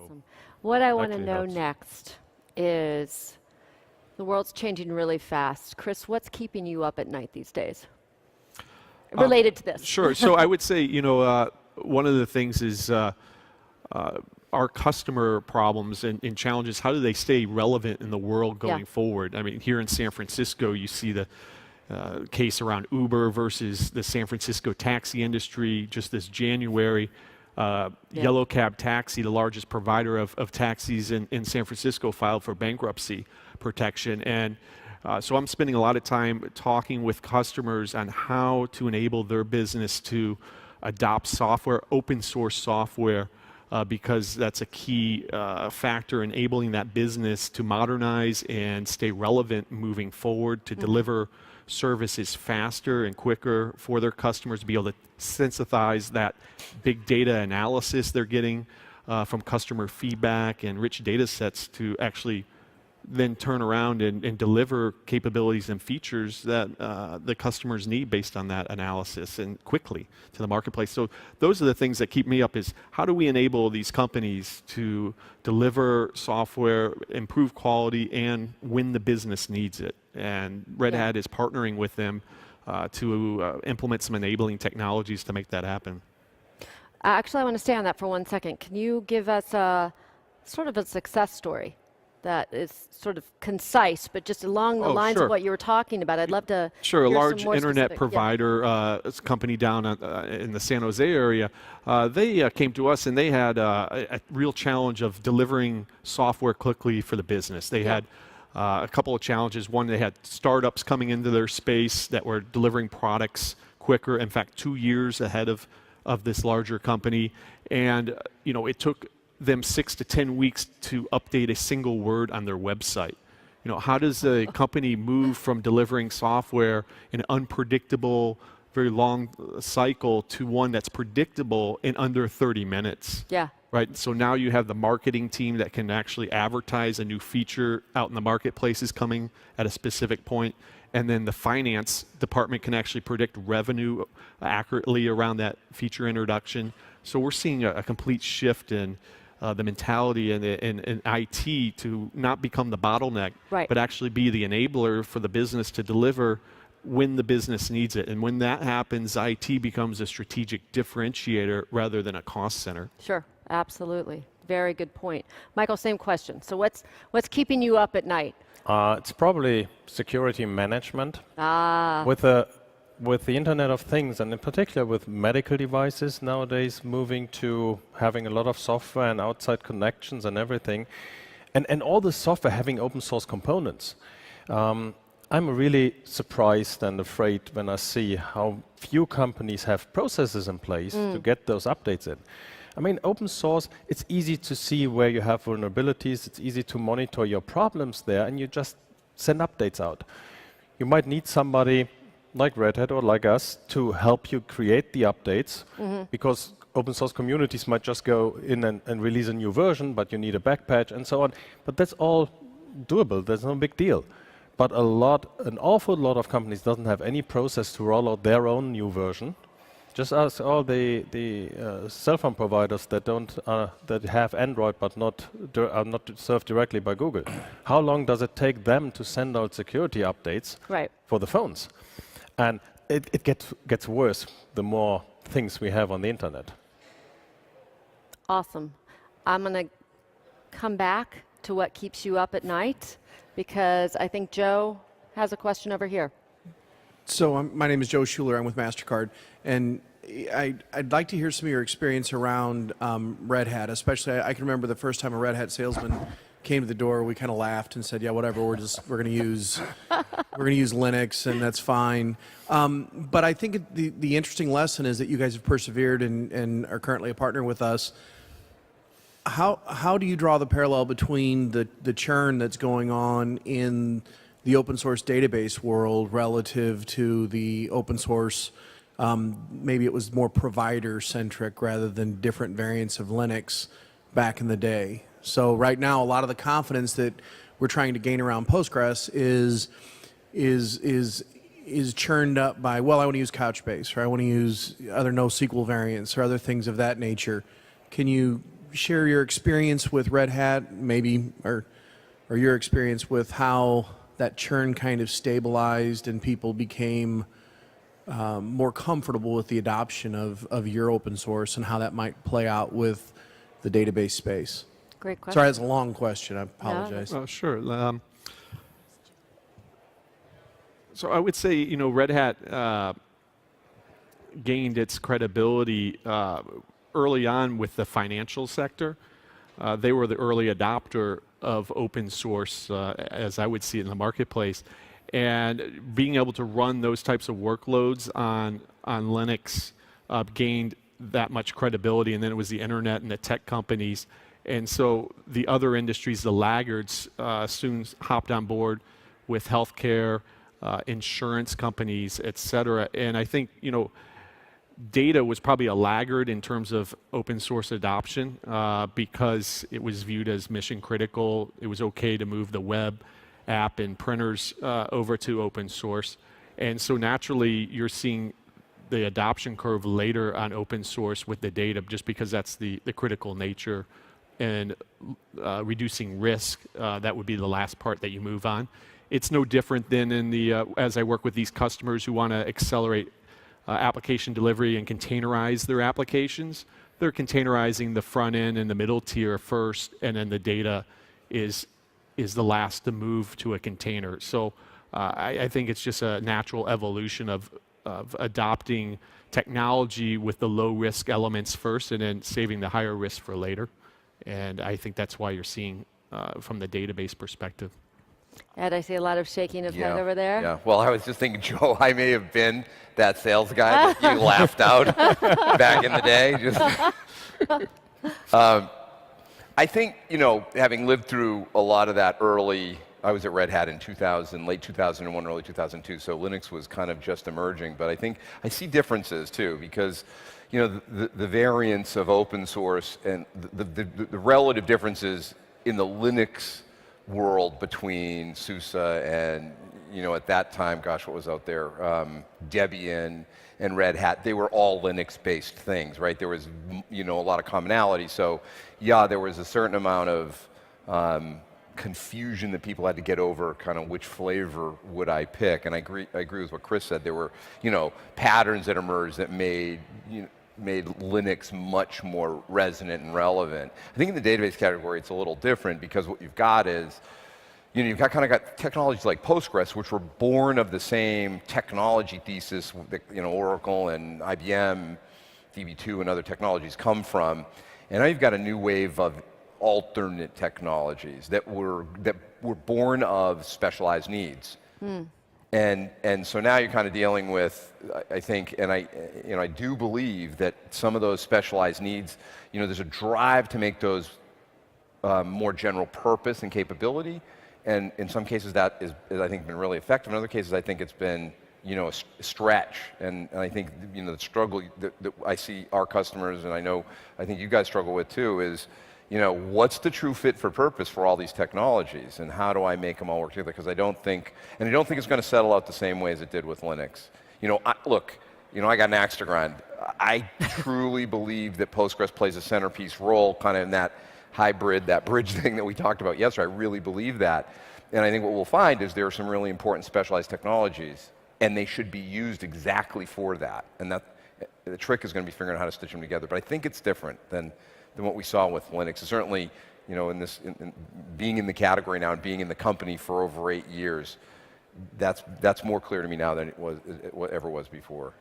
Awesome. What I want to actually know helps. next is the world's changing really fast. Chris, what's keeping you up at night these days? Related to this. Sure. So I would say, one of the things is our customer problems and challenges. How do they stay relevant in the world going forward? I mean, here in San Francisco, you see the case around Uber versus the San Francisco taxi industry. Just this January, Yellow Cab Taxi, the largest provider of taxis in San Francisco, filed for bankruptcy protection. And so I'm spending a lot of time talking with customers on how to enable their business to adopt software, open source software, because that's a key factor enabling that business to modernize and stay relevant moving forward, to deliver services faster and quicker for their customers, to be able to synthesize that big data analysis they're getting from customer feedback and rich data sets to actually then turn around and deliver capabilities and features that the customers need based on that analysis and quickly to the marketplace. So those are the things that keep me up, is how do we enable these companies to deliver software, improve quality, and when the business needs it. And Red Hat is partnering with them to implement some enabling technologies to make that happen. Actually, I want to stay on that for 1 second. Can you give us a sort of a success story that is sort of concise, but just along the lines of what you were talking about? I'd love to Sure, a hear large some more internet specific. provider, a company down in the San Jose area, they came to us and they had a real challenge of delivering software quickly for the business. They had a couple of challenges. One, they had startups coming into their space that were delivering products quicker, in fact, 2 years ahead of this larger company. And it took them 6 to 10 weeks to update a single word on their website. How does a company move from delivering software in an unpredictable, very long cycle to one that's predictable in under 30 minutes? Yeah. Right. So now you have the marketing team that can actually advertise a new feature out in the marketplace is coming at a specific point. And then the finance department can actually predict revenue accurately around that feature introduction. So we're seeing a complete shift in the mentality in IT to not become the bottleneck, but actually be the enabler for the business to deliver when the business needs it. And when that happens, IT becomes a strategic differentiator rather than a cost center. Sure, absolutely. Very good point. Michael, same question. So what's keeping you up at night? It's probably security management. With the Internet of Things, and in particular with medical devices nowadays moving to having a lot of software and outside connections and everything, and all the software having open source components. I'm really surprised and afraid when I see how few companies have processes in place to get those updates in. I mean, open source, it's easy to see where you have vulnerabilities, it's easy to monitor your problems there, and you just send updates out. You might need somebody like Red Hat or like us to help you create the updates, because open source communities might just go in and release a new version, but you need a back patch and so on. But that's all doable, that's no big deal. But an awful lot of companies doesn't have any process to roll out their own new version. Just ask all the cell phone providers that that have Android but are not served directly by Google. How long does it take them to send out security updates for the phones? And it gets worse the more things we have on the internet. Awesome. I'm going to come back to what keeps you up at night, because I think Joe has a question over here. So my name is Joe Schuler. I'm with MasterCard. And I'd like to hear some of your experience around Red Hat, especially I can remember the first time a Red Hat salesman came to the door, we kind of laughed and said, yeah, whatever, we're going to use Linux, and that's fine. But I think the interesting lesson is that you guys have persevered and are currently a partner with us. How do you draw the parallel between the churn that's going on in the open source database world relative to the open source, maybe it was more provider centric rather than different variants of Linux back in the day? So right now, a lot of the confidence that we're trying to gain around Postgres is churned up by, well, I want to use Couchbase, or I want to use other NoSQL variants or other things of that nature. Can you share your experience with Red Hat, maybe, or your experience with how that churn kind of stabilized and people became more comfortable with the adoption of your open source and how that might play out with the database space? Great question. Sorry, that's a long question. I apologize. Oh, sure. So I would say, Red Hat gained its credibility early on with the financial sector. They were the early adopter of open source, as I would see it in the marketplace. And being able to run those types of workloads on Linux gained that much credibility. And then it was the internet and the tech companies. And so the other industries, the laggards, soon hopped on board with healthcare, insurance companies, et cetera. And I think, data was probably a laggard in terms of open source adoption because it was viewed as mission critical. It was okay to move the web app and printers over to open source. And so naturally, you're seeing the adoption curve later on open source with the data, just because that's the critical nature. And reducing risk, that would be the last part that you move on. It's no different than in the, as I work with these customers who want to accelerate application delivery and containerize their applications. They're containerizing the front end and the middle tier first, and then the data is the last to move to a container. So I think it's just a natural evolution of adopting technology with the low risk elements first and then saving the higher risk for later. And I think that's why you're seeing from the database perspective. Ed, I see a lot of shaking of head over there. Yeah, well, I was just thinking, Joe, I may have been that sales guy that you laughed out back in the day. I think, having lived through a lot of that early, I was at Red Hat in 2000, late 2001, early 2002, so Linux was kind of just emerging. But I think I see differences too, because the variance of open source and the relative differences in the Linux world between SUSE and, at that time, gosh, what was out there? Debian and Red Hat, they were all Linux-based things, right? There was, a lot of commonality. So, yeah, there was a certain amount of confusion that people had to get over, kind of which flavor would I pick. And I agree with what Chris said. There were, patterns that emerged that made Linux much more resonant and relevant. I think in the database category, it's a little different because what you've got is, you've got technologies like Postgres, which were born of the same technology thesis that, Oracle and IBM, DB2 and other technologies come from. And now you've got a new wave of alternate technologies that were born of specialized needs. And so now you're kind of dealing with, I think, and I do believe that some of those specialized needs, there's a drive to make those more general purpose and capability. And in some cases that is I think, been really effective. In other cases, I think it's been, a stretch. And I think, the struggle that I see our customers, and I think you guys struggle with too, is, what's the true fit for purpose for all these technologies, and how do I make them all work together? Because I don't think it's going to settle out the same way as it did with Linux. I got an axe to grind. I truly believe that Postgres plays a centerpiece role, kind of in that hybrid, that bridge thing that we talked about yesterday. I really believe that, and I think what we'll find is there are some really important specialized technologies, and they should be used exactly for that. And that the trick is going to be figuring out how to stitch them together. But I think it's different than what we saw with Linux. And certainly, in being in the category now and being in the company for over 8 years, that's more clear to me now than it ever was before.